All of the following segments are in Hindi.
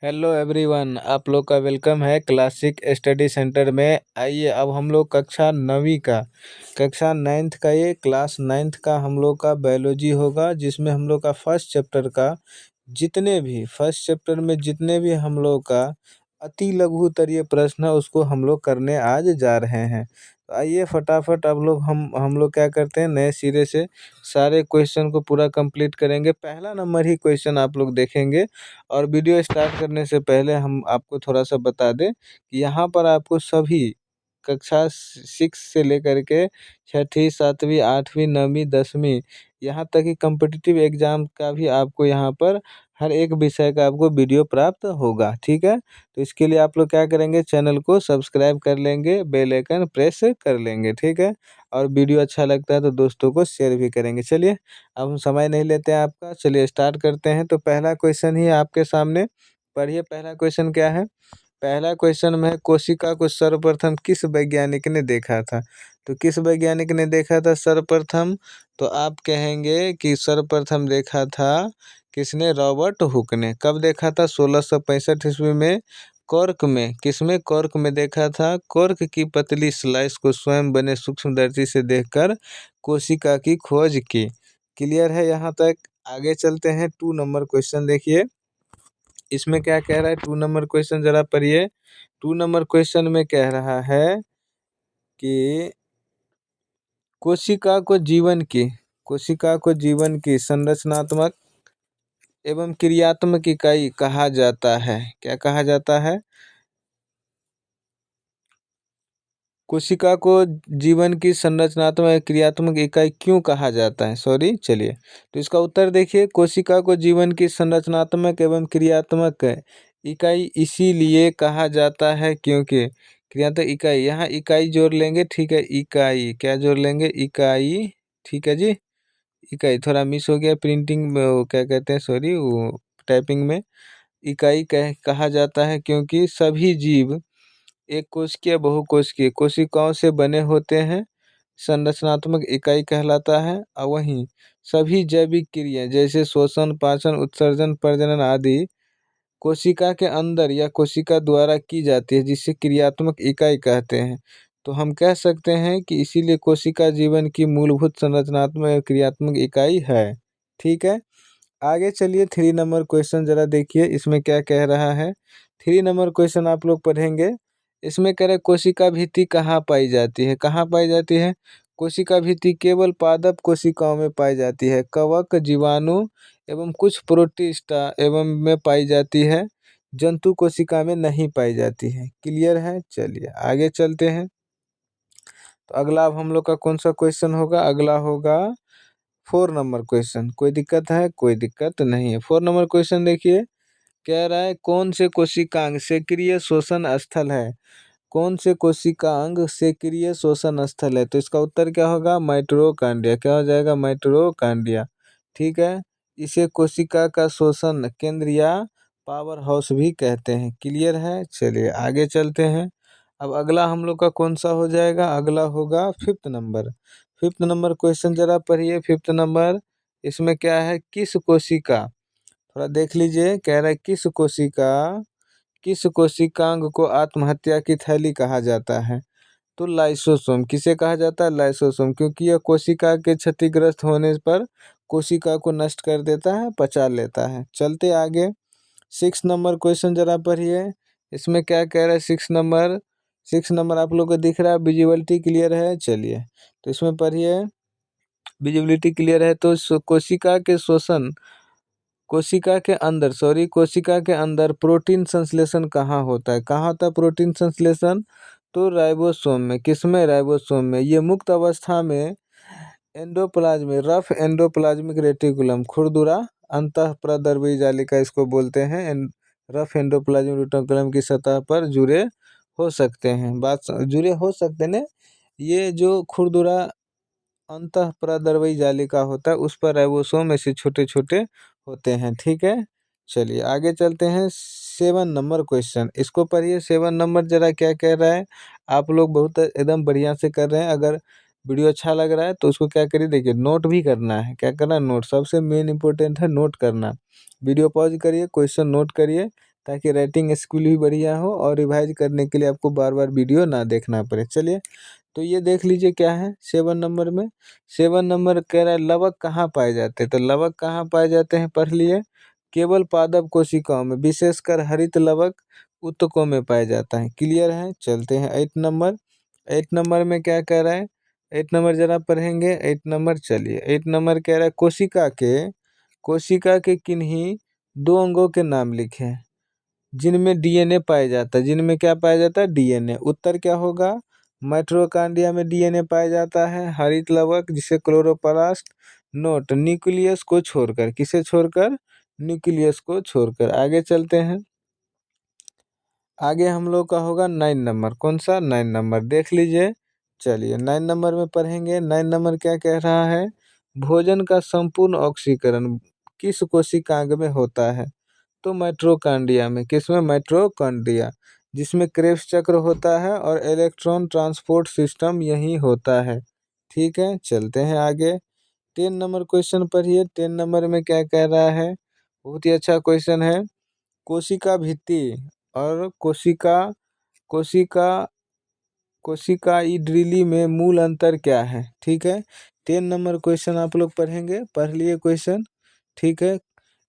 हेलो एवरीवन, आप लोग का वेलकम है क्लासिक स्टडी सेंटर में। आइए अब हम लोग कक्षा नाइन्थ का ये क्लास नाइन्थ का हम लोग का बायोलॉजी होगा, जिसमें हम लोग का फर्स्ट चैप्टर में जितने भी हम लोग का अति लघुतरीय प्रश्न है उसको हम लोग करने आज जा रहे हैं। तो आइए फटाफट अब हम लोग क्या करते हैं, नए सिरे से सारे क्वेश्चन को पूरा कंप्लीट करेंगे। पहला नंबर ही क्वेश्चन आप लोग देखेंगे। और वीडियो स्टार्ट करने से पहले हम आपको थोड़ा सा बता दें कि यहाँ पर आपको सभी कक्षा 6 से लेकर के छठी, 7वीं, 8वीं, 9वीं, 10वीं यहाँ तक कि कॉम्पिटिटिव एग्जाम का भी आपको यहाँ पर हर एक विषय का आपको वीडियो प्राप्त होगा। ठीक है, तो इसके लिए आप लोग क्या करेंगे, चैनल को सब्सक्राइब कर लेंगे, बेल आइकन प्रेस कर लेंगे। ठीक है, और वीडियो अच्छा लगता है तो दोस्तों को शेयर भी करेंगे। चलिए अब हम समय नहीं लेते हैं आपका, चलिए स्टार्ट करते हैं। तो पहला क्वेश्चन ही आपके सामने पढ़िए। पहला क्वेश्चन क्या है? पहला क्वेश्चन में है, कोशिका को सर्वप्रथम किस वैज्ञानिक ने देखा था? तो किस वैज्ञानिक ने देखा था सर्वप्रथम? तो आप कहेंगे कि सर्वप्रथम देखा था किसने? रॉबर्ट हुक ने। कब देखा था? 1665 ईस्वी में कॉर्क में। किसमें? कॉर्क में देखा था। कॉर्क की पतली स्लाइस को स्वयं बने सूक्ष्मदर्शी से देखकर कोशिका की खोज की। क्लियर है यहाँ तक? आगे चलते हैं। 2 नंबर क्वेश्चन देखिए, इसमें क्या कह रहा है। 2 नंबर क्वेश्चन जरा पढ़िए। 2 नंबर क्वेश्चन में कह रहा है कि कोशिका को जीवन की संरचनात्मक एवं क्रियात्मक इकाई कहा जाता है। क्या कहा जाता है? कोशिका को जीवन की संरचनात्मक क्रियात्मक इकाई क्यों कहा जाता है? चलिए तो इसका उत्तर देखिए। कोशिका को जीवन की संरचनात्मक एवं क्रियात्मक इकाई इसीलिए कहा जाता है क्योंकि क्रियात्मक इकाई, यहाँ इकाई जोड़ लेंगे। ठीक है, इकाई क्या जोड़ लेंगे? इकाई। ठीक है जी, इकाई थोड़ा मिस हो गया प्रिंटिंग में, वो क्या कहते हैं, वो टाइपिंग में। इकाई कहा जाता है क्योंकि सभी जीव एक कोशिकीय बहुकोशिकीय कोशिकाओं से बने होते हैं, संरचनात्मक इकाई कहलाता है। और वहीं सभी जैविक क्रियाएं जैसे शोषण, पाचन, उत्सर्जन, प्रजनन आदि कोशिका के अंदर या कोशिका द्वारा की जाती है, जिसे क्रियात्मक इकाई कहते हैं। तो हम कह सकते हैं कि इसीलिए कोशिका जीवन की मूलभूत संरचनात्मक और क्रियात्मक इकाई है। ठीक है, आगे चलिए। 3 नंबर क्वेश्चन जरा देखिए, इसमें क्या कह रहा है। 3 नंबर क्वेश्चन आप लोग पढ़ेंगे। इसमें कह रहे कोशिका भित्ति कहाँ पाई जाती है? कहाँ पाई जाती है? कोशिका भित्ति केवल पादप कोशिकाओं में पाई जाती है। कवक, जीवाणु एवं कुछ प्रोटिस्टा एवं में पाई जाती है। जंतु कोशिका में नहीं पाई जाती है। क्लियर है? चलिए आगे चलते हैं। तो अगला अब हम लोग का कौन सा क्वेश्चन होगा? अगला होगा 4 नंबर क्वेश्चन। कोई दिक्कत है? कोई दिक्कत नहीं है। 4 नंबर क्वेश्चन देखिए, कह रहा है कौन से कोशिकांग सक्रिय शोषण स्थल है? कौन से कोशिकांग सक्रिय शोषण स्थल है? तो इसका उत्तर क्या होगा? माइटोकॉन्ड्रिया। क्या हो जाएगा? माइटोकॉन्ड्रिया। ठीक है, इसे कोशिका का शोषण केंद्र या पावर हाउस भी कहते हैं। क्लियर है? चलिए आगे चलते हैं। अब अगला हम लोग का कौन सा हो जाएगा? अगला होगा 5th number. 5th number question जरा पढ़िए। 5th नंबर, इसमें क्या है? किस कोशिका, थोड़ा देख लीजिए, कह रहा है किस कोशिकांग को आत्महत्या की थैली कहा जाता है? तो लाइसोसोम। किसे कहा जाता है? लाइसोसोम, क्योंकि यह कोशिका के क्षतिग्रस्त होने पर कोशिका को नष्ट कर देता है, पचा लेता है। चलते आगे। 6 नंबर क्वेश्चन जरा पढ़िए। इसमें क्या कह रहा है? 6 नंबर आप लोग को दिख रहा है? विजिबिलिटी क्लियर है? चलिए तो इसमें पढ़िए। विजिबिलिटी क्लियर है तो कोशिका के अंदर प्रोटीन संश्लेषण कहाँ होता है? कहाँ होता है प्रोटीन संश्लेषण? तो राइबोसोम में। किसमें? राइबोसोम में। ये मुक्त अवस्था में रफ एंडोप्लाज्मिक रेटिकुलम, खुरदुरा अंतःप्रद्रव्य जालिका इसको बोलते हैं। रफ एंडोप्लाज्मिक रेटिकुलम की सतह पर जुड़े हो सकते हैं। जुड़े हो सकते हैं। ये जो खुरदुरा अंतःप्रद्रव्य जालिका होता है उस पर राइबोसोम ऐसे छोटे छोटे होते हैं। ठीक है, चलिए आगे चलते हैं। 7 नंबर क्वेश्चन, इसको पढ़िए। 7 नंबर जरा क्या कह रहा है? आप लोग बहुत एकदम बढ़िया से कर रहे हैं। अगर वीडियो अच्छा लग रहा है तो उसको क्या करिए, देखिए नोट भी करना है। क्या करना है? नोट। सबसे मेन इंपॉर्टेंट है नोट करना। वीडियो पॉज करिए, क्वेश्चन नोट करिए, ताकि राइटिंग स्किल भी बढ़िया हो और रिवाइज करने के लिए आपको बार बार वीडियो ना देखना पड़े। चलिए, तो ये देख लीजिए क्या है 7 नंबर में। 7 नंबर कह रहा है लवक कहाँ पाए जाते हैं, तो लवक कहाँ पाए जाते हैं पढ़ लिए। केवल पादप कोशिकाओं में, विशेषकर हरित लवक उत्तकों में पाया जाता है। क्लियर है। चलते हैं 8 नंबर। 8 नंबर में क्या कह रहा है, 8 नंबर जरा पढ़ेंगे 8 नंबर। चलिए, 8 नंबर कह रहा है कोशिका के किन्हीं दो अंगों के नाम लिखें जिनमें डीएनए पाया जाता है। जिनमें क्या पाया जाता है, डीएनए। उत्तर क्या होगा, माइटोकॉन्ड्रिया में डीएनए पाया जाता है। हरित लवक जिसे क्लोरोप्लास्ट। नोट, न्यूक्लियस को छोड़कर। किसे छोड़कर, न्यूक्लियस को छोड़कर। आगे चलते हैं। आगे हम लोग का होगा 9 नंबर। कौन सा, 9 नंबर देख लीजिए। चलिए 9 नंबर में पढ़ेंगे। 9 नंबर क्या कह रहा है, भोजन का संपूर्ण ऑक्सीकरण किस कोशिकांग में होता है, तो माइटोकॉन्ड्रिया में। किसमें, माइटोकॉन्ड्रिया, जिसमें क्रेब्स चक्र होता है और इलेक्ट्रॉन ट्रांसपोर्ट सिस्टम यही होता है। ठीक है, चलते हैं आगे। 10 नंबर क्वेश्चन पढ़िए। 10 नंबर में क्या कह रहा है, बहुत ही अच्छा क्वेश्चन है। कोशिका भित्ति और कोशिका कोशिकाइड्रिली में मूल अंतर क्या है। ठीक है, 10 नंबर क्वेश्चन आप लोग पढ़ेंगे, पढ़ लिए क्वेश्चन। ठीक है,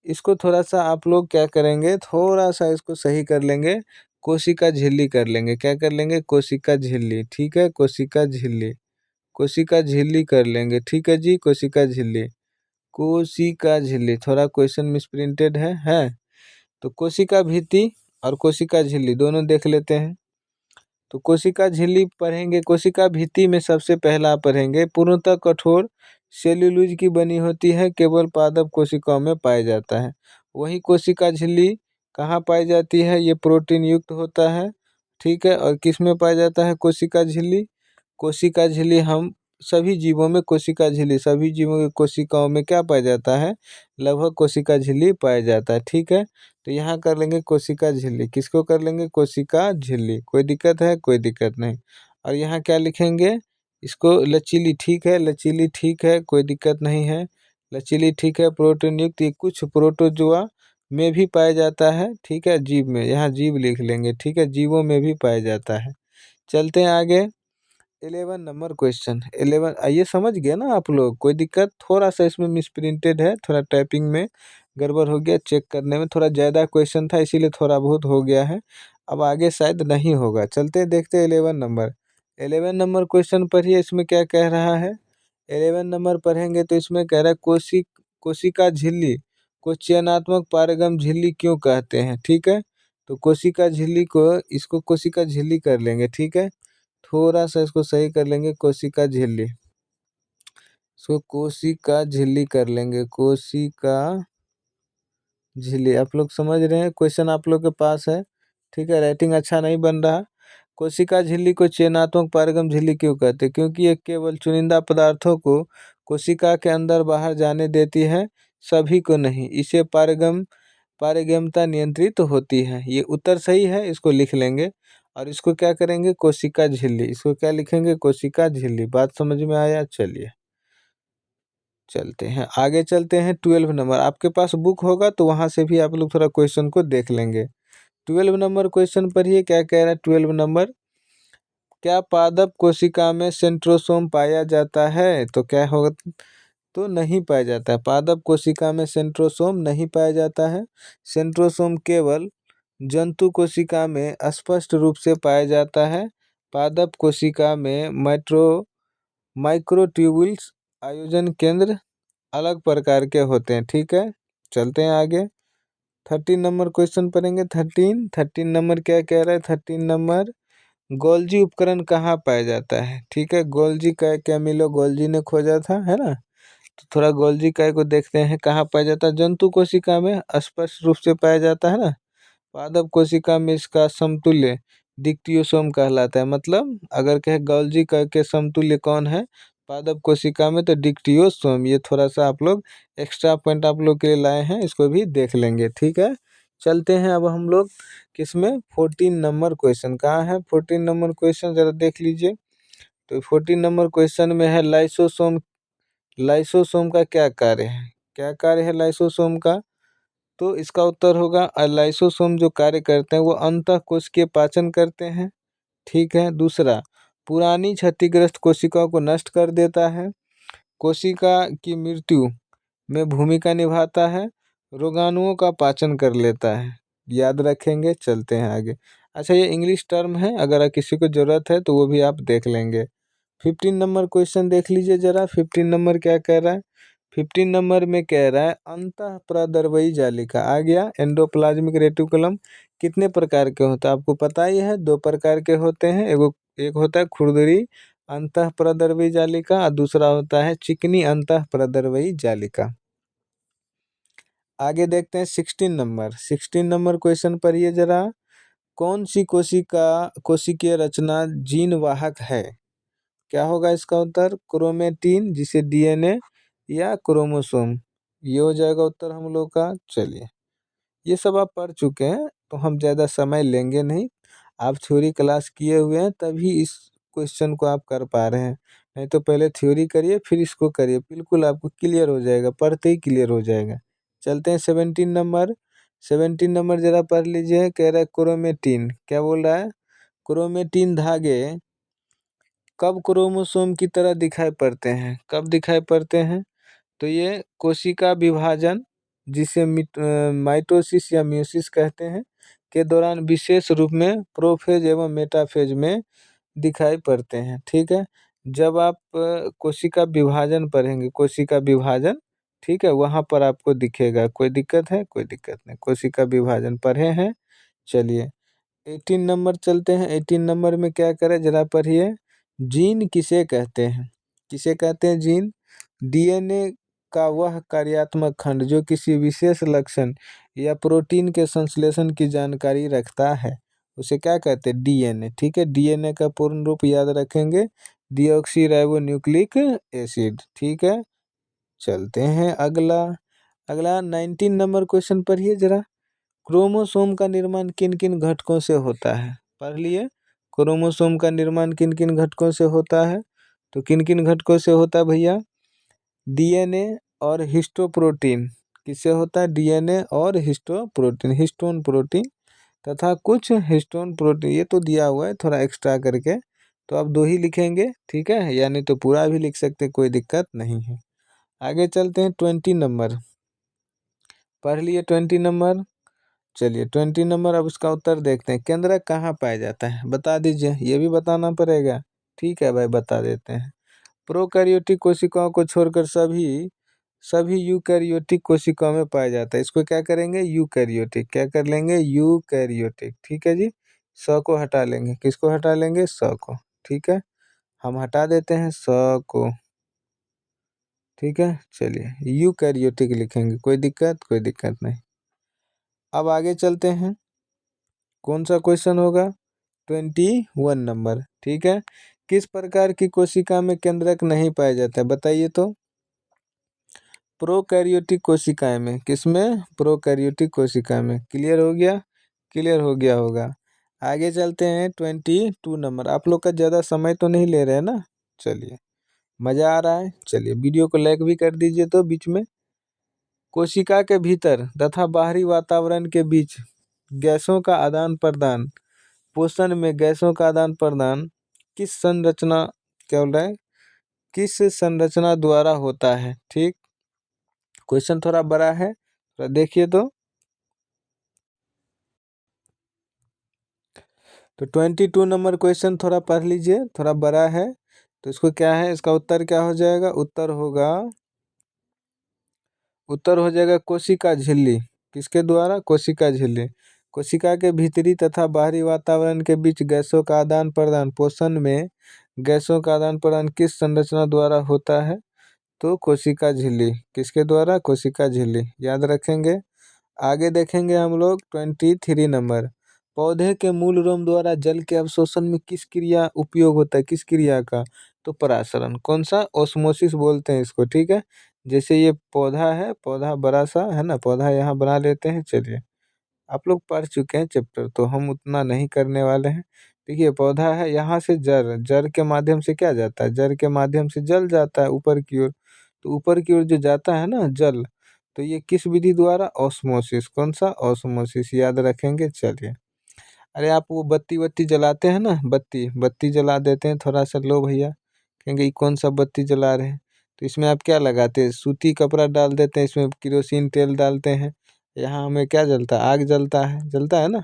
इसको थोड़ा सा आप लोग क्या करेंगे, थोड़ा सा इसको सही कर लेंगे, कोशिका झिल्ली कर लेंगे। क्या कर लेंगे, कोशिका झिल्ली। ठीक है, कोशिका झिल्ली, कोशिका झिल्ली कर लेंगे। ठीक है जी, कोशिका झिल्ली, कोशिका झिल्ली। थोड़ा क्वेश्चन मिसप्रिंटेड है। तो कोशिका भित्ति और कोशिका झिल्ली दोनों देख लेते हैं। तो कोशिका झिल्ली पढ़ेंगे। कोशिका भित्ति में सबसे पहला पढ़ेंगे, पूर्णतः कठोर सेल्यूलोज की बनी होती है, केवल पादप कोशिकाओं में पाया जाता है। वही कोशिका झिल्ली कहाँ पाई जाती है, ये प्रोटीन युक्त होता है। ठीक है, और किस में पाया जाता है कोशिका झिल्ली, कोशिका झिल्ली हम सभी जीवों में, कोशिका झिल्ली सभी जीवों की कोशिकाओं में क्या पाया जाता है, लगभग कोशिका झिल्ली पाया जाता है। ठीक है, तो यहाँ कर लेंगे कोशिका झिल्ली। किसको कर लेंगे, कोशिका झिल्ली। कोई दिक्कत है, कोई दिक्कत नहीं। और यहाँ क्या लिखेंगे, इसको लचीली। ठीक है, लचीली ठीक है, कोई दिक्कत नहीं है, लचीली ठीक है। प्रोटीन युक्त, ये कुछ प्रोटोजोआ में भी पाया जाता है। ठीक है, जीव में, यहाँ जीव लिख लेंगे। ठीक है, जीवों में भी पाया जाता है। चलते हैं आगे। 11 नंबर क्वेश्चन। 11 ये समझ गए ना आप लोग, कोई दिक्कत, थोड़ा सा इसमें मिसप्रिंटेड है, थोड़ा टाइपिंग में गड़बड़ हो गया, चेक करने में थोड़ा ज़्यादा क्वेश्चन था इसीलिए थोड़ा बहुत हो गया है। अब आगे शायद नहीं होगा। चलते देखते 11 नंबर। 11 नंबर क्वेश्चन पढ़िए, इसमें क्या कह रहा है। 11 नंबर पढ़ेंगे तो इसमें कह रहा है कोशिका झिल्ली को चयनात्मक पारगम झिल्ली क्यों कहते हैं। ठीक है, तो कोशिका झिल्ली को, इसको कोशिका झिल्ली कर लेंगे। ठीक है, थोड़ा सा इसको सही कर लेंगे, कोशिका झिल्ली, इसको कोशिका झिल्ली कर लेंगे, कोशिका झिल्ली। आप लोग समझ रहे हैं, क्वेश्चन आप लोग के पास है। ठीक है, राइटिंग अच्छा नहीं बन रहा। कोशिका झिल्ली को चयनात्मक पारगम झिल्ली क्यों कहते हैं, क्योंकि ये केवल चुनिंदा पदार्थों को कोशिका के अंदर बाहर जाने देती है, सभी को नहीं। इसे पारगम्यता नियंत्रित होती है। ये उत्तर सही है, इसको लिख लेंगे। और इसको क्या करेंगे, कोशिका झिल्ली, इसको क्या लिखेंगे, कोशिका झिल्ली। बात समझ में आया। चलिए चलते हैं आगे, चलते हैं 12 नंबर। आपके पास बुक होगा तो वहाँ से भी आप लोग थोड़ा क्वेश्चन को देख लेंगे। 12 नंबर क्वेश्चन पढ़िए, क्या कह रहा है 12 नंबर। क्या पादप कोशिका में सेंट्रोसोम पाया जाता है, तो क्या होगा, तो नहीं पाया जाता है। पादप कोशिका में सेंट्रोसोम नहीं पाया जाता है। सेंट्रोसोम केवल जंतु कोशिका में स्पष्ट रूप से पाया जाता है। पादप कोशिका में माइक्रोट्यूबुल्स आयोजन केंद्र अलग प्रकार के होते हैं। ठीक है, चलते हैं आगे। 13 नंबर क्वेश्चन पढ़ेंगे। 13 नंबर क्या कह रहा है, 13 नंबर, गोल्जी उपकरण कहाँ पाया जाता है। ठीक है, गोल्जी का कैमिलो गोल्जी ने खोजा था, है ना। तो थोड़ा गोल्जी काय को देखते हैं, कहाँ पाया जाता है, जंतु कोशिका में स्पष्ट रूप से पाया जाता है ना। पादप कोशिका में इसका समतुल्य डिक्टियोसोम कहलाता है। मतलब अगर कहे गोल्जी के समतुल्य कौन है पादप कोशिका में, तो डिक्टियोसोम। ये थोड़ा सा आप लोग एक्स्ट्रा पॉइंट आप लोग के लिए लाए हैं, इसको भी देख लेंगे। ठीक है, चलते हैं अब हम लोग किसमें, 14 नंबर क्वेश्चन। कहाँ है 14 नंबर क्वेश्चन, जरा देख लीजिए। तो 14 नंबर क्वेश्चन में है लाइसोसोम। लाइसोसोम का क्या कार्य है, क्या कार्य है लाइसोसोम का, तो इसका उत्तर होगा लाइसोसोम जो कार्य करते हैं वो अंतःकोशिकीय पाचन करते हैं। ठीक है। दूसरा, पुरानी क्षतिग्रस्त कोशिकाओं को नष्ट कर देता है। कोशिका की मृत्यु में भूमिका निभाता है। रोगाणुओं का पाचन कर लेता है। याद रखेंगे। चलते हैं आगे। अच्छा, ये इंग्लिश टर्म है, अगर किसी को ज़रूरत है तो वो भी आप देख लेंगे। 15 नंबर क्वेश्चन देख लीजिए ज़रा। 15 नंबर क्या कह रहा है? 15 नंबर में कह रहा है अंतःप्रदर्वी जालिका। आ गया। एंडोप्लाज्मिक रेटिकुलम कितने प्रकार के होते हैं आपको पता ही है? 2 प्रकार के होते हैं। एक होता है खुरदरी अंतःप्रदर्वी जालिका और दूसरा होता है चिकनी अंतःप्रदर्वी जालिका। आगे देखते हैं 16 नंबर। 16 नंबर क्वेश्चन पढ़िए जरा। कौन सी कोशिकीय रचना जीन वाहक है? क्या होगा इसका उत्तर? क्रोमेटिन, जिसे डीएनए, या क्रोमोसोम। ये हो जाएगा उत्तर हम लोग का। चलिए, ये सब आप पढ़ चुके हैं तो हम ज़्यादा समय लेंगे नहीं। आप थ्योरी क्लास किए हुए हैं तभी इस क्वेश्चन को आप कर पा रहे हैं, नहीं तो पहले थ्योरी करिए फिर इसको करिए, बिल्कुल आपको क्लियर हो जाएगा, पढ़ते ही क्लियर हो जाएगा। चलते हैं 17 नंबर। 17 नंबर जरा पढ़ लीजिए। कह रहा है क्रोमेटिन। क्या बोल रहा है? क्रोमेटिन धागे कब क्रोमोसोम की तरह दिखाई पड़ते हैं? कब दिखाई पड़ते हैं? तो ये कोशिका विभाजन, जिसे माइटोसिस या म्यूसिस कहते हैं, के दौरान विशेष रूप में प्रोफेज एवं मेटाफेज में दिखाई पड़ते हैं। ठीक है। जब आप कोशिका विभाजन पढ़ेंगे, कोशिका विभाजन, ठीक है, वहाँ पर आपको दिखेगा। कोई दिक्कत है? कोई दिक्कत नहीं। कोशिका विभाजन पढ़े हैं। चलिए 18 नंबर चलते हैं। 18 नंबर में क्या करें जरा पढ़िए। जीन किसे कहते हैं? किसे कहते हैं जीन? डीएनए का वह कार्यात्मक खंड जो किसी विशेष लक्षण या प्रोटीन के संश्लेषण की जानकारी रखता है, उसे क्या कहते हैं? डीएनए। ठीक है। डीएनए का पूर्ण रूप याद रखेंगे, डीऑक्सी राइबो न्यूक्लिक एसिड। ठीक है। चलते हैं अगला। अगला 19 नंबर क्वेश्चन पढ़िए जरा। क्रोमोसोम का निर्माण किन किन घटकों से होता है? पढ़ लिए। क्रोमोसोम का निर्माण किन किन घटकों से होता है? तो किन किन घटकों से होता है भैया? डीएनए और हिस्टोप्रोटीन। किससे होता है? डीएनए और हिस्टोप्रोटीन, हिस्टोन प्रोटीन तथा कुछ हिस्टोन प्रोटीन। ये तो दिया हुआ है थोड़ा एक्स्ट्रा करके, तो आप 2 ही लिखेंगे। ठीक है, यानी तो पूरा भी लिख सकते, कोई दिक्कत नहीं है। आगे चलते हैं 20 नंबर। पढ़ लिए 20 नंबर। चलिए 20 नंबर, अब उसका उत्तर देखते हैं। केंद्रक कहाँ पाया जाता है? बता दीजिए, ये भी बताना पड़ेगा। ठीक है भाई, बता देते हैं। प्रोकैरियोटिक कोशिकाओं को छोड़कर सभी सभी यूकैरियोटिक कोशिकाओं में पाया जाता है। इसको क्या करेंगे? यूकैरियोटिक। क्या कर लेंगे? यूकैरियोटिक। ठीक है जी। स को हटा लेंगे। किसको हटा लेंगे? स को। ठीक है, हम हटा देते हैं स को। ठीक है। चलिए यूकैरियोटिक लिखेंगे, कोई दिक्कत? कोई दिक्कत नहीं। अब आगे चलते हैं। कौन सा क्वेश्चन होगा? 21 नंबर। ठीक है। किस प्रकार की कोशिका में केंद्रक नहीं पाया जाता है? बताइए तो। प्रोकैरियोटिक कोशिकाएं में। किसमें? प्रोकैरियोटिक कोशिका में। क्लियर हो गया? क्लियर हो गया होगा। आगे चलते हैं 22 नंबर। आप लोग का ज़्यादा समय तो नहीं ले रहे हैं ना? चलिए, मज़ा आ रहा है। चलिए वीडियो को लाइक भी कर दीजिए तो बीच में। कोशिका के भीतर तथा बाहरी वातावरण के बीच गैसों का आदान प्रदान, पोषण में गैसों का आदान प्रदान किस संरचना, क्या बोल रहा है, किस संरचना द्वारा होता है? ठीक, क्वेश्चन थोड़ा बड़ा है, थोड़ा देखिए तो 22 नंबर क्वेश्चन थोड़ा पढ़ लीजिए, थोड़ा बड़ा है। तो इसको क्या है, इसका उत्तर क्या हो जाएगा? उत्तर हो जाएगा कोशिका झिल्ली। किसके द्वारा? कोशिका झिल्ली। कोशिका के भीतरी तथा बाहरी वातावरण के बीच गैसों का आदान प्रदान, पोषण में गैसों का आदान प्रदान किस संरचना द्वारा होता है? तो कोशिका झिल्ली। किसके द्वारा? कोशिका झिल्ली। याद रखेंगे। आगे देखेंगे हम लोग 23 नंबर। पौधे के मूल रोम द्वारा जल के अवशोषण में किस क्रिया उपयोग होता है? किस क्रिया का? तो परासरण। कौन सा? ओस्मोसिस बोलते हैं इसको। ठीक है। जैसे ये पौधा है, पौधा बड़ा सा है ना, पौधा यहाँ बना लेते हैं। चलिए, आप लोग पढ़ चुके हैं चैप्टर तो हम उतना नहीं करने वाले हैं। देखिए पौधा है, यहाँ से जड़, जड़ के माध्यम से क्या जाता है? जड़ के माध्यम से जल जाता है ऊपर की ओर। तो ऊपर की ओर जो जाता है ना जल, तो ये किस विधि द्वारा? ऑस्मोसिस। कौन सा? ऑस्मोसिस, याद रखेंगे। चलिए, अरे आप वो बत्ती वत्ती जलाते हैं ना, बत्ती बत्ती जला देते हैं थोड़ा सा, लो भैया, कहेंगे ये कौन सा बत्ती जला रहे हैं? तो इसमें आप क्या लगाते हैं? सूती कपड़ा डाल देते हैं, इसमें केरोसिन तेल डालते हैं, यहाँ हमें क्या जलता है? आग जलता है ना।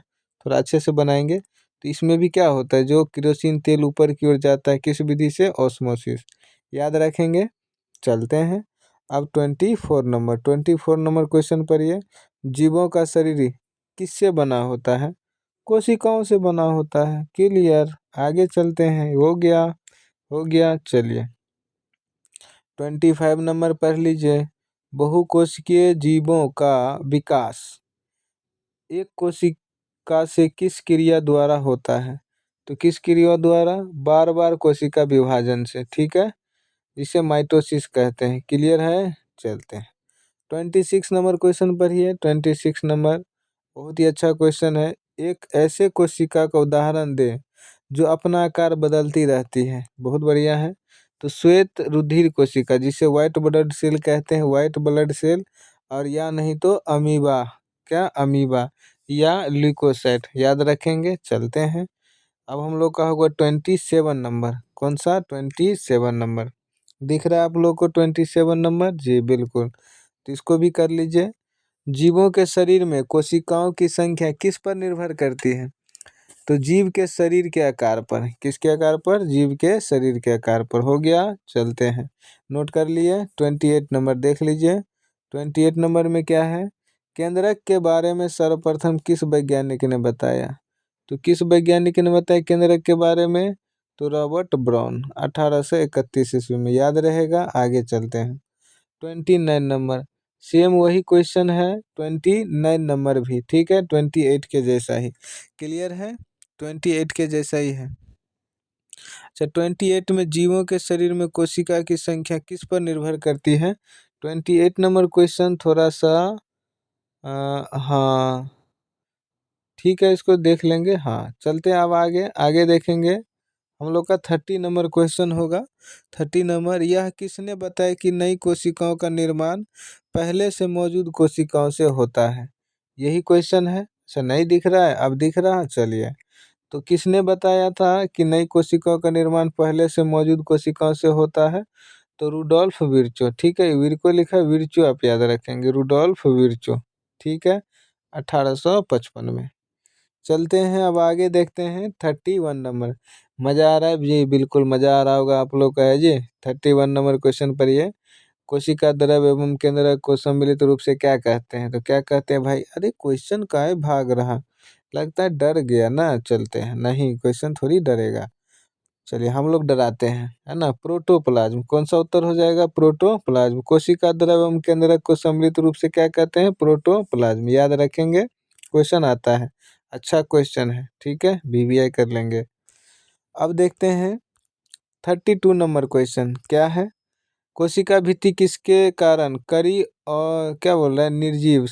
थोड़ा अच्छे से बनाएंगे तो इसमें भी क्या होता है, जो केरोसिन तेल ऊपर की ओर जाता है, किस विधि से? ऑस्मोसिस, याद रखेंगे। चलते हैं अब 24 नंबर क्वेश्चन पर। ये जीवों का शरीर किससे बना होता है? कोशिकाओं से बना होता है। क्लियर, आगे चलते हैं। हो गया। चलिए 25 नंबर पढ़ लीजिए। बहुकोशिकीय जीवों का विकास एक कोशिका से किस क्रिया द्वारा होता है? तो किस क्रिया द्वारा? बार बार कोशिका विभाजन से, ठीक है, जिसे माइटोसिस कहते हैं। क्लियर है। चलते हैं 26 नंबर क्वेश्चन पर ही है। 26 नंबर बहुत ही अच्छा क्वेश्चन है। एक ऐसे कोशिका का उदाहरण दे जो अपना आकार बदलती रहती है। बहुत बढ़िया है। तो श्वेत रुधिर कोशिका, जिसे व्हाइट ब्लड सेल कहते हैं, व्हाइट ब्लड सेल, और या नहीं तो अमीबा, क्या? अमीबा या ल्यूकोसाइट, याद रखेंगे। चलते हैं अब हम लोग का होगा 27 नंबर। कौन सा? 27 नंबर दिख रहा है आप लोग को? 27 नंबर, जी बिल्कुल। तो इसको भी कर लीजिए। जीवों के शरीर में कोशिकाओं की संख्या किस पर निर्भर करती है? तो जीव के शरीर के आकार पर। किसके आकार पर? जीव के शरीर के आकार पर। हो गया। चलते हैं, नोट कर लिए। 28 नंबर देख लीजिए। 28 नंबर में क्या है? केंद्रक के बारे में सर्वप्रथम किस वैज्ञानिक ने बताया? तो किस वैज्ञानिक ने बताया केंद्रक के बारे में? तो रॉबर्ट ब्राउन, 1831 ईस्वी में, याद रहेगा। आगे चलते हैं 29 नंबर। सेम वही क्वेश्चन है 29 नंबर भी, ठीक है, 28 के जैसा ही। क्लियर है, 28 के जैसा ही है। अच्छा, 28 में जीवों के शरीर में कोशिका की संख्या किस पर निर्भर करती है? 28 नंबर क्वेश्चन थोड़ा सा हाँ ठीक है, इसको देख लेंगे। हाँ, चलते हैं अब आगे आगे देखेंगे। हम लोग का 30 नंबर क्वेश्चन होगा। 30 नंबर, यह किसने बताया कि नई कोशिकाओं का निर्माण पहले से मौजूद कोशिकाओं से होता है? यही क्वेश्चन है। अच्छा, नहीं दिख रहा है? अब दिख रहा है। चलिए, तो किसने बताया था कि नई कोशिकाओं का निर्माण पहले से मौजूद कोशिकाओं से होता है? तो रुडोल्फ विर्चो, ठीक है, विर्को लिखा है, विर्चो आप याद रखेंगे, रुडोल्फ विर्चो, ठीक है, 1855 में। चलते हैं अब आगे देखते हैं 31 नंबर। मज़ा आ रहा है जी? बिल्कुल मज़ा आ रहा होगा आप लोग का है जी। 31 नंबर क्वेश्चन पर ये कोशिका द्रव एवं केंद्रक को सम्मिलित रूप से क्या कहते हैं? तो क्या कहते हैं भाई? अरे क्वेश्चन काहे भाग रहा? लगता है डर गया ना। चलते हैं, नहीं क्वेश्चन थोड़ी डरेगा। चलिए हम लोग डराते हैं, है ना। प्रोटोप्लाज्म, कौन सा उत्तर हो जाएगा? प्रोटोप्लाज्म। कोशिका द्रव एवं केंद्रक को सम्मिलित रूप से क्या कहते हैं? प्रोटोप्लाज्म, याद रखेंगे। क्वेश्चन आता है, अच्छा क्वेश्चन है, ठीक है, वीवीआई कर लेंगे। अब देखते हैं 32 नंबर क्वेश्चन क्या है? कोशिका भित्ति किसके कारण करी और क्या बोल रहा है, निर्जीव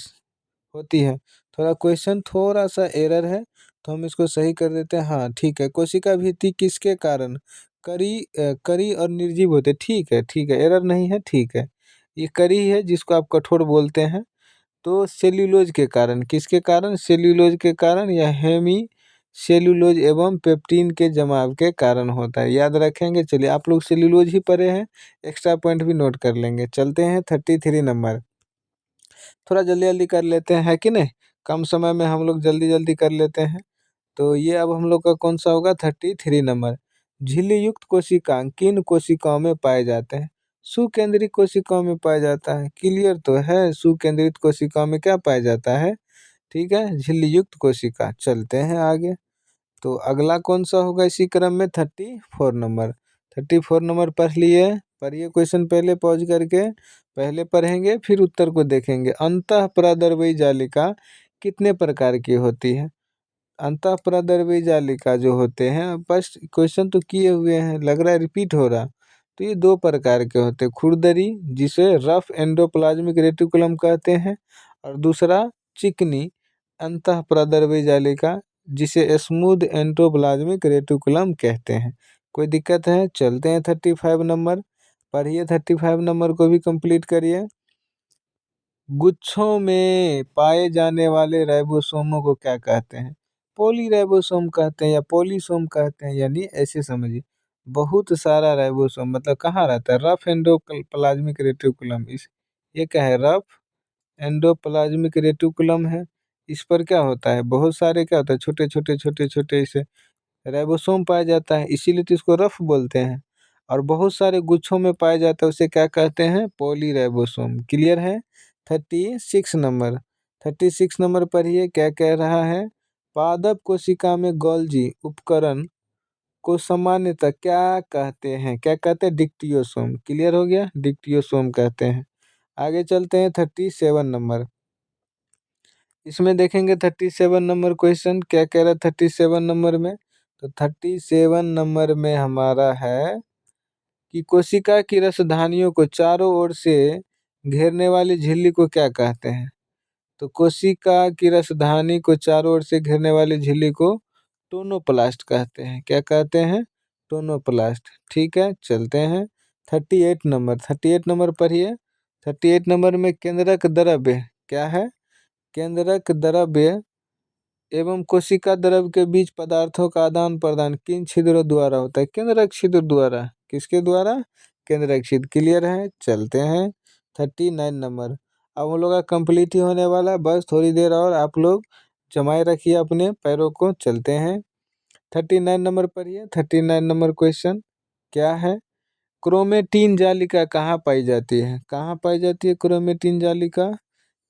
होती है? थोड़ा क्वेश्चन थोड़ा सा एरर है, तो हम इसको सही कर देते हैं। हाँ ठीक है, कोशिका भित्ति किसके कारण करी और निर्जीव होते? ठीक है, ठीक है, एरर नहीं है, ठीक है। ये करी है जिसको आप कठोर बोलते हैं। तो सेल्यूलोज के कारण, किसके कारण? सेल्यूलोज के कारण, या हेमी सेल्यूलोज एवं पेप्टीन के जमाव के कारण होता है, याद रखेंगे। चलिए, आप लोग सेल्यूलोज ही पढ़े हैं, एक्स्ट्रा पॉइंट भी नोट कर लेंगे। चलते हैं 33 नंबर। थोड़ा जल्दी जल्दी कर लेते हैं, है कि नहीं? कम समय में हम लोग जल्दी जल्दी कर लेते हैं। तो ये अब हम लोग का कौन सा होगा? 33 नंबर। झिल्ली युक्त कोशिकांग किन कोशिकाओं में पाए जाते हैं? सुकेंद्रित कोशिकाओं में पाया जाता है। क्लियर तो है, सुकेंद्रित कोशिकाओं में क्या पाया जाता है? ठीक है, झिल्ली युक्त कोशिका। चलते हैं आगे। तो अगला कौन सा होगा इसी क्रम में? 34 नंबर। 34 नंबर पढ़ लिए, पढ़िए क्वेश्चन पहले पॉज करके, पहले पढ़ेंगे फिर उत्तर को देखेंगे। अंतः प्रदर्वी जालिका कितने प्रकार की होती है? अंतः प्रदर्वी जालिका जो होते हैं, बस क्वेश्चन तो किए हुए हैं, लग रहा है रिपीट हो रहा। तो ये दो प्रकार के होते हैं, खुरदरी जिसे रफ एंडोप्लाज्मिक रेटिकुलम कहते हैं, और दूसरा चिकनी अंतः प्रदर्वी जालिका जिसे स्मूथ एंडोप्लाज्मिक रेटिकुलम कहते हैं। कोई दिक्कत है? चलते हैं 35 नंबर, पढ़िए 35 नंबर को भी कंप्लीट करिए। गुच्छों में पाए जाने वाले राइबोसोमों को क्या कहते हैं? पॉलीराइबोसोम कहते हैं या पॉलीसोम कहते हैं, यानी ऐसे समझिए बहुत सारा राइबोसोम मतलब कहाँ रहता है? Rough endoplasmic reticulum. इस ये क्या है? रफ एंडोप्लाज्मिक रेटिकुलम है। इस पर क्या होता है? बहुत सारे क्या होता है? छोटे छोटे छोटे छोटे इसे राइबोसोम पाया जाता है, इसीलिए तो इसको रफ बोलते हैं। और बहुत सारे गुच्छों में पाया जाता है, उसे क्या कहते हैं? पॉलीराइबोसोम। क्लियर है? 36 नंबर। 36 नंबर पर ये क्या कह रहा है? पादप कोशिका में गोल्जी उपकरण को सामान्यतः क्या कहते हैं? क्या कहते हैं? डिक्टियोसोम। क्लियर हो गया? डिक्टियोसोम कहते हैं। आगे चलते हैं 37 नंबर। इसमें देखेंगे 37 नंबर क्वेश्चन क्या कह रहा है 37 नंबर में। तो 37 नंबर में हमारा है कि कोशिका की रसधानियों को चारों ओर से घेरने वाली झिल्ली को क्या कहते हैं? तो कोशिका की रसधानी को चारों ओर से घेरने वाली झिल्ली को टोनोप्लास्ट कहते हैं। क्या कहते हैं? टोनोप्लास्ट। ठीक है, चलते हैं 38 नंबर। 38 नंबर पढ़िए। 38 नंबर में केंद्रक द्रव्य क्या है? केंद्रक द्रव्य एवं कोशिका द्रव्य के बीच पदार्थों का आदान प्रदान किन छिद्रों द्वारा होता है? केंद्रक छिद्र द्वारा। किसके द्वारा? केंद्रक छिद्र। क्लियर है? चलते हैं 39 नंबर। अब हम लोग का कंप्लीट ही होने वाला है, बस थोड़ी देर और आप लोग जमाए रखिए अपने पैरों को। चलते हैं 39 नंबर पर। ये 39 नंबर क्वेश्चन क्या है? क्रोमेटिन जालिका कहाँ पाई जाती है? कहाँ पाई जाती है क्रोमेटिन जालिका?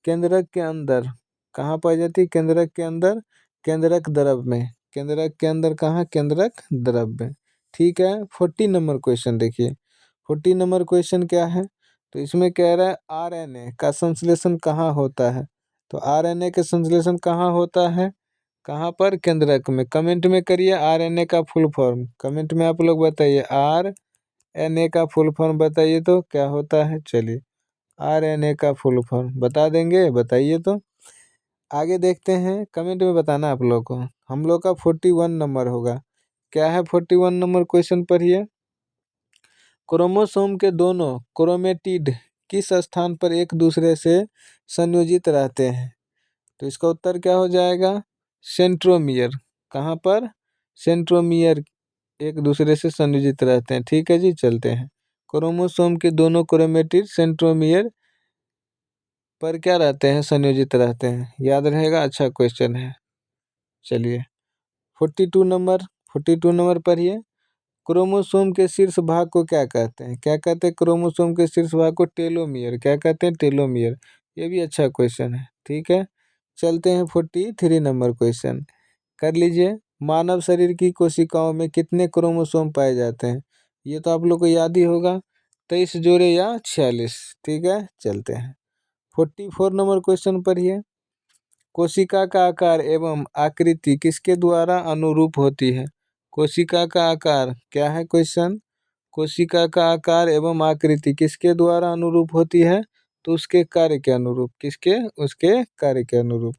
केंद्रक के अंदर। कहाँ पाई जाती है? केंद्रक के अंदर, केंद्रक द्रव में। केंद्रक के अंदर कहाँ? केंद्रक द्रव में। ठीक है, 40 नंबर क्वेश्चन देखिए। 40 नंबर क्वेश्चन क्या है? तो इसमें कह रहा है आरएनए का संश्लेषण कहाँ होता है? तो आरएनए का संश्लेषण कहाँ होता है? कहाँ पर? केंद्रक में। कमेंट में करिए आरएनए का फुल फॉर्म। कमेंट में आप लोग बताइए आरएनए का फुल फॉर्म बताइए तो क्या होता है। चलिए आरएनए का फुल फॉर्म बता देंगे, बताइए तो। आगे देखते हैं, कमेंट में बताना आप लोग को। हम लोग का 41 नंबर होगा। क्या है 41 नंबर क्वेश्चन पढ़िए। क्रोमोसोम के दोनों क्रोमेटिड किस स्थान पर एक दूसरे से संयोजित रहते हैं? तो इसका उत्तर क्या हो जाएगा? सेंट्रोमियर। कहाँ पर? सेंट्रोमियर एक दूसरे से संयोजित रहते हैं। ठीक है जी, चलते हैं। क्रोमोसोम के दोनों क्रोमेटिड सेंट्रोमियर पर क्या रहते हैं? संयोजित रहते हैं। याद रहेगा, अच्छा क्वेश्चन है। चलिए 42 नंबर। 42 नंबर पढ़िए। क्रोमोसोम के शीर्ष भाग को क्या कहते हैं? क्या कहते हैं क्रोमोसोम के शीर्ष भाग को? टेलोमियर। क्या कहते हैं? टेलोमियर। ये भी अच्छा क्वेश्चन है। ठीक है, चलते हैं 43 नंबर क्वेश्चन कर लीजिए। मानव शरीर की कोशिकाओं में कितने क्रोमोसोम पाए जाते हैं? ये तो आप लोग को याद ही होगा, 23 जोड़े या 46। ठीक है, चलते हैं 44 नंबर क्वेश्चन पढ़िए। कोशिका का आकार एवं आकृति किसके द्वारा अनुरूप होती है? कोशिका का आकार क्या है क्वेश्चन? कोशिका का आकार एवं आकृति किसके द्वारा अनुरूप होती है? तो उसके कार्य के अनुरूप। किसके? उसके कार्य के अनुरूप।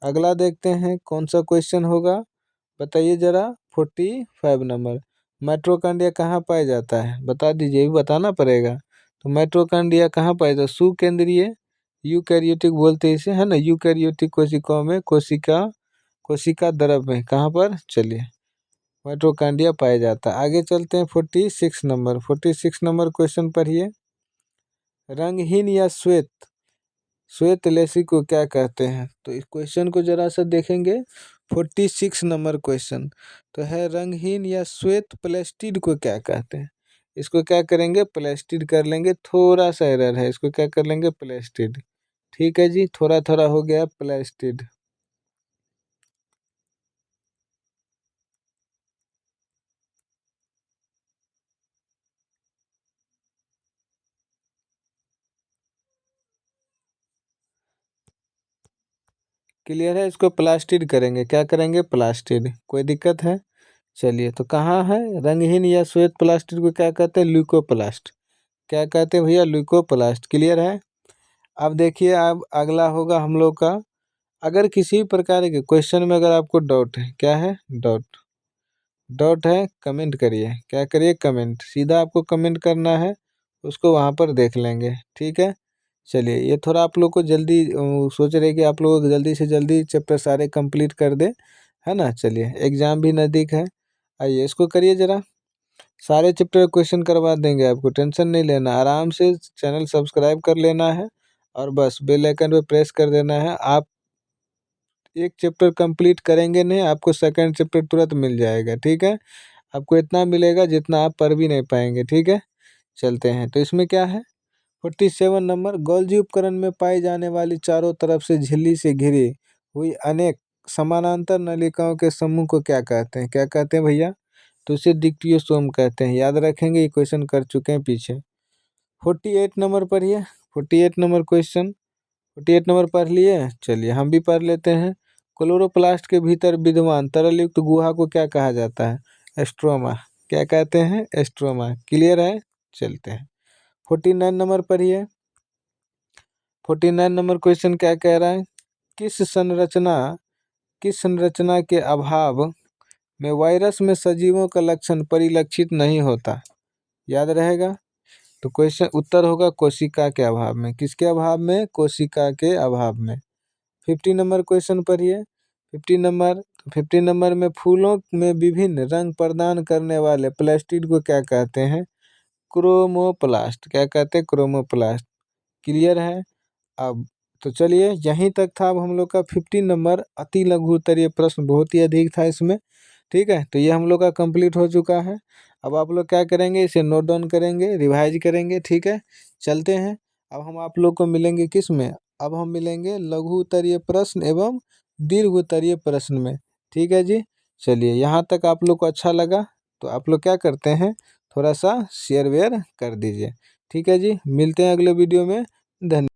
अगला देखते हैं कौन सा क्वेश्चन होगा, बताइए जरा। 45 नंबर। माइटोकॉन्ड्रिया कहाँ पाया जाता है? बता दीजिए, ये भी बताना पड़ेगा। तो माइटोकॉन्ड्रिया कहाँ पाया जाता है? सुकेंद्रीय यूकैरियोटिक बोलते हैं इसे, है ना। यूकैरियोटिक कोशिकाओं में, कोशिका कोशिका द्रव में। कहाँ पर? चलिए माइटोकॉन्ड्रिया पाया जाता है। आगे चलते हैं 46 नंबर। 46 नंबर क्वेश्चन पढ़िए। रंगहीन या श्वेत श्वेत लेसी को क्या कहते हैं? तो इस क्वेश्चन को जरा सा देखेंगे। 46 नंबर क्वेश्चन तो है रंगहीन या श्वेत प्लेस्टिड को क्या कहते हैं? इसको क्या करेंगे? प्लेस्टिड कर लेंगे। थोड़ा सा एरर है, इसको क्या कर लेंगे? प्लेस्टिड। ठीक है जी, थोड़ा थोड़ा हो गया प्लेस्टिड। क्लियर है? इसको प्लास्टिड करेंगे। क्या करेंगे? प्लास्टिड। कोई दिक्कत है? चलिए, तो कहाँ है रंगहीन या श्वेत प्लास्टिड को क्या कहते हैं? ल्यूकोप्लास्ट। क्या कहते हैं भैया? ल्यूकोप्लास्ट। क्लियर है? अब देखिए, अब अगला होगा हम लोग का। अगर किसी प्रकार के क्वेश्चन में अगर आपको डाउट है, क्या है? डाउट। डाउट है, कमेंट करिए। क्या करिए? कमेंट। सीधा आपको कमेंट करना है, उसको वहाँ पर देख लेंगे। ठीक है, चलिए ये थोड़ा आप लोग को जल्दी सोच रहे कि आप लोग जल्दी से जल्दी चैप्टर सारे कंप्लीट कर दे, है ना। चलिए एग्जाम भी नज़दीक है, आइए इसको करिए ज़रा। सारे चैप्टर क्वेश्चन करवा देंगे, आपको टेंशन नहीं लेना, आराम से चैनल सब्सक्राइब कर लेना है और बस बेल आइकन पे प्रेस कर देना है। आप एक चैप्टर कंप्लीट करेंगे नहीं, आपको सेकंड चैप्टर तुरंत मिल जाएगा, ठीक है। आपको इतना मिलेगा जितना आप पढ़ भी नहीं पाएंगे, ठीक है। चलते हैं, तो इसमें क्या है 47 नंबर, गोल्जी उपकरण में पाई जाने वाली चारों तरफ से झिल्ली से घिरी हुई अनेक समानांतर नलिकाओं के समूह को क्या कहते हैं, क्या कहते हैं भैया, तो इसे डिक्टियोसोम कहते हैं। याद रखेंगे, ये क्वेश्चन कर चुके हैं पीछे। 48 नंबर पढ़िए, 48 नंबर क्वेश्चन, 48 नंबर पढ़ लिए। चलिए हम भी पढ़ लेते हैं। क्लोरोप्लास्ट के भीतर विद्यमान तरल युक्त गुहा को क्या कहा जाता है, एस्ट्रोमा, क्या कहते हैं, एस्ट्रोमा। क्लियर है, चलते हैं। 49 नंबर पढ़िए। 49 नंबर क्वेश्चन क्या कह रहा है, किस संरचना के अभाव में वायरस में सजीवों का लक्षण परिलक्षित नहीं होता। याद रहेगा, तो क्वेश्चन उत्तर होगा कोशिका के अभाव में। किसके अभाव में, कोशिका के अभाव में। 50 नंबर क्वेश्चन पढ़िए। 50 नंबर में फूलों में विभिन्न रंग प्रदान करने वाले प्लास्टिड को क्या कहते हैं, क्रोमोप्लास्ट, क्या कहते हैं, क्रोमोप्लास्ट। क्लियर है। अब तो चलिए यहीं तक था। अब हम लोग का 50 नंबर अति लघु उत्तरीय प्रश्न बहुत ही अधिक था इसमें, ठीक है। तो ये हम लोग का कंप्लीट हो चुका है। अब आप लोग क्या करेंगे, इसे नोट डाउन करेंगे, रिवाइज करेंगे, ठीक है। चलते हैं। अब हम आप लोग को मिलेंगे किस में, अब हम मिलेंगे लघु उत्तरीय प्रश्न एवं दीर्घ उत्तरीय प्रश्न में, ठीक है जी। चलिए यहाँ तक आप लोग को अच्छा लगा तो आप लोग क्या करते हैं, थोड़ा सा शेयर वेयर कर दीजिए, ठीक है जी। मिलते हैं अगले वीडियो में। धन्यवाद।